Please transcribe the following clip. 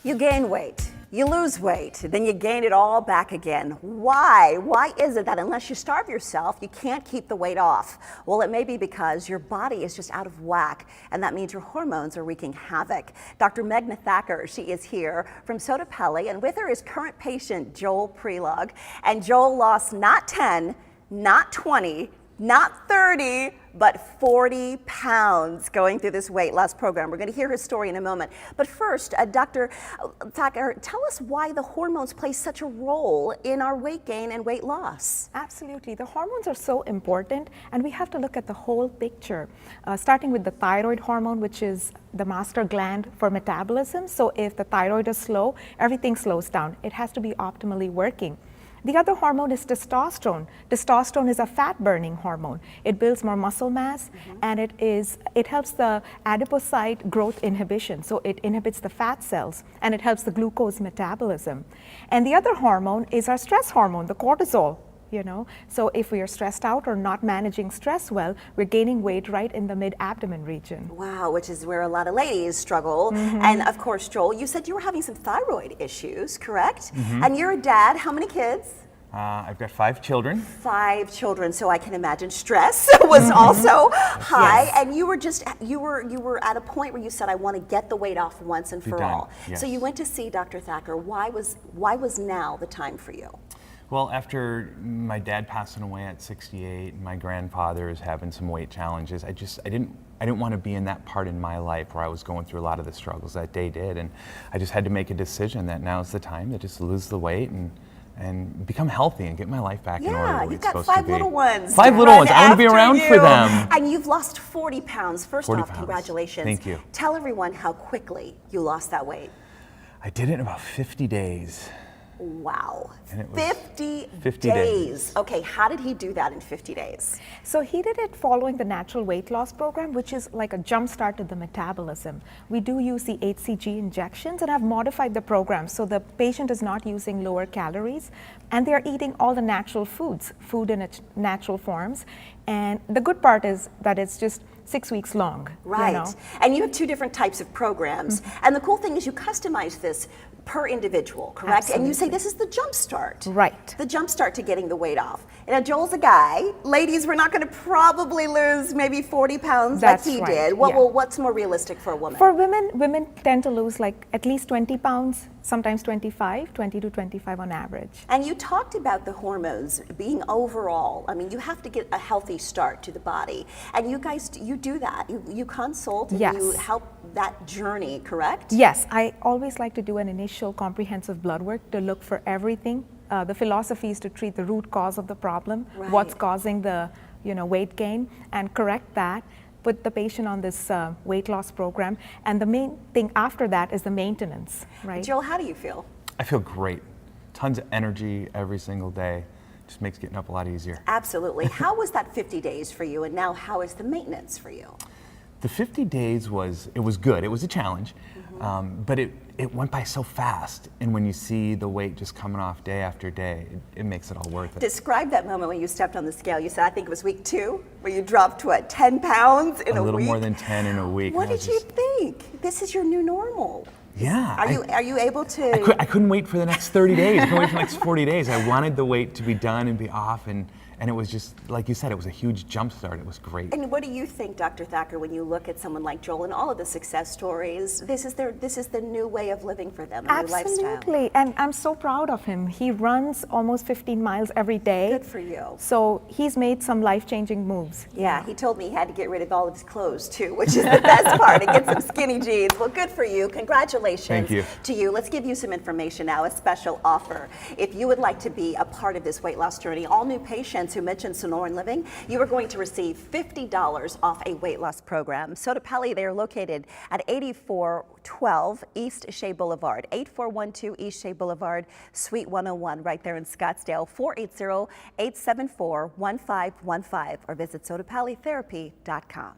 You gain weight, you lose weight, then you gain it all back again. Why? Why is it that unless you starve yourself, you can't keep the weight off? Well, it may be because your body is just out of whack, and that means your hormones are wreaking havoc. Dr. Meghna Thacker, she is here from SottoPelle, and with her is current patient Joel Prelog. And Joel lost not 10, not 20, not 30, but 40 pounds going through this weight loss program. We're going to hear his story in a moment. But first, Dr. Thacker, tell us why the hormones play such a role in our weight gain and weight loss. Absolutely. The hormones are so important, and we have to look at the whole picture, starting with the thyroid hormone, which is the master gland for metabolism. So if the thyroid is slow, everything slows down. It has to be optimally working. The other hormone is testosterone. Testosterone is a fat-burning hormone. It builds more muscle mass, and it helps the adipocyte growth inhibition. So it inhibits the fat cells, and it helps the glucose metabolism. And the other hormone is our stress hormone, the cortisol. So if we are stressed out or not managing stress well, we're gaining weight right in the mid-abdomen region. Wow, which is where a lot of ladies struggle. And of course, Joel, you said you were having some thyroid issues, correct? And you're a dad. How many kids? I've got 5 children. 5 children, so I can imagine stress was also high. Yes. And you were at a point where you said, I want to get the weight off once and for all. Yes. So you went to see Dr. Thacker. Why was now the time for you? Well, after my dad passing away at 68, and my grandfather is having some weight challenges, I didn't want to be in that part in my life where I was going through a lot of the struggles that they did, and I just had to make a decision that now's the time to just lose the weight and become healthy and get my life back in order. Yeah, the way you've it's got supposed 5 to be. little ones. 5 little ones. I want to be around for them. And you've lost 40 pounds. First 40 off, pounds. congratulations. Thank you. Tell everyone how quickly you lost that weight. I did it in about 50 days. Wow, And it was 50 days. Okay, how did he do that in 50 days? So he did it following the natural weight loss program, which is like a jump start to the metabolism. We do use the HCG injections, and I've modified the program so the patient is not using lower calories, and they're eating all the natural foods, food in its natural forms. And the good part is that it's just 6 weeks long. Right, and you have 2 different types of programs. And the cool thing is you customize this per individual, correct? Absolutely. And you say this is the jump start. Right. The jump start to getting the weight off. And Joel's a guy. Ladies, we're not going to probably lose maybe 40 pounds That's like he right. did. Yeah. What's more realistic for a woman? For women tend to lose like at least 20 pounds, sometimes 20 to 25 on average. And you talked about the hormones being overall. I mean, you have to get a healthy start to the body. And you guys, you do that. You consult and Yes. you help that journey, correct? Yes, I always like to do an initial comprehensive blood work to look for everything. The philosophy is to treat the root cause of the problem, Right. what's causing the weight gain, and correct that. Put the patient on this weight loss program, and the main thing after that is the maintenance, right? Joel, how do you feel? I feel great. Tons of energy every single day. Just makes getting up a lot easier. Absolutely. How was that 50 days for you, and now how is the maintenance for you? The 50 days was good. It was a challenge, but it went by so fast. And when you see the weight just coming off day after day, it makes it all worth it. Describe that moment when you stepped on the scale. You said, I think it was week 2, where you dropped, what, 10 pounds in a week? A little more than 10 in a week. What did you think? This is your new normal. Yeah. Are you able to? I couldn't wait for the next 30 days. I couldn't wait for the next 40 days. I wanted the weight to be done and be off, and it was just, like you said, it was a huge jump start. It was great. And what do you think, Dr. Thacker, when you look at someone like Joel and all of the success stories? This is the new way of living for them, a new lifestyle. Absolutely, and I'm so proud of him. He runs almost 15 miles every day. Good for you. So he's made some life-changing moves. Yeah, he told me he had to get rid of all of his clothes too, which is the best part, and get some skinny jeans. Well, good for you. Congratulations Thank you. to you. Let's give you some information now, a special offer. If you would like to be a part of this weight loss journey, all new patients who mention Sonoran Living, you are going to receive $50 off a weight loss program. SottoPelle, they are located at 8412 East Shea Boulevard, 8412 East Shea Boulevard, Suite 101, right there in Scottsdale, 480-874-1515, or visit SottoPelleTherapy.com.